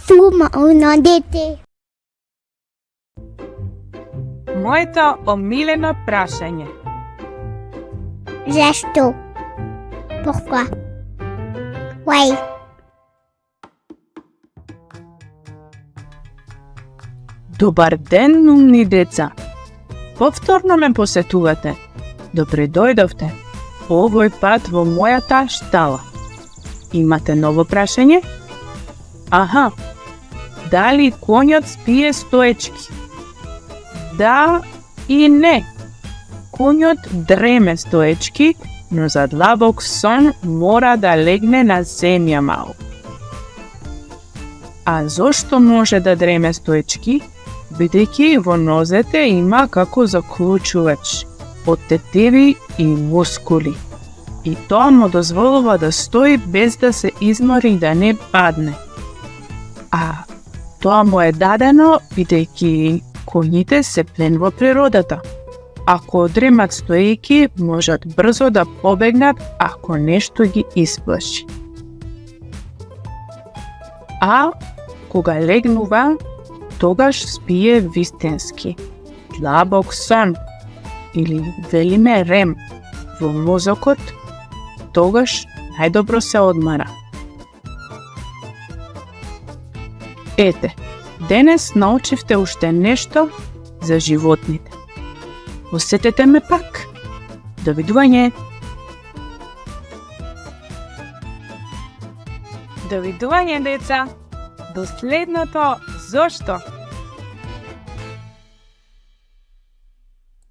Сума на дете. Моето омилено прашање. Зашто? Pourquoi? Why? Добар ден, умни деца. Повторно ме посетувате. Добре дојдовте. Овој пат во мојата штала. Имате ново прашање? Аха. Дали конјот спие стоечки? Да и не. Конјот дреме стоечки, но за длабок сон мора да легне на земја малку. А зошто може да дреме стоечки? Бидејќи во нозете има како заклучувач од тетиви и мускули. И тоа му дозволува да стои без да се измори и да не падне. А тоа му е дадено бидејќи коњите се плен во природата. Ако дремат стоејки, можат брзо да побегнат ако нешто ги исплаши. А кога легнува, тогаш спие вистински, длабок сон, или велиме рем во мозокот, тогаш најдобро се одмара. Ете, денес научивте уште нешто за животните. Посетете ме пак. Довидување. Довидување, деца. До следното «Зошто?»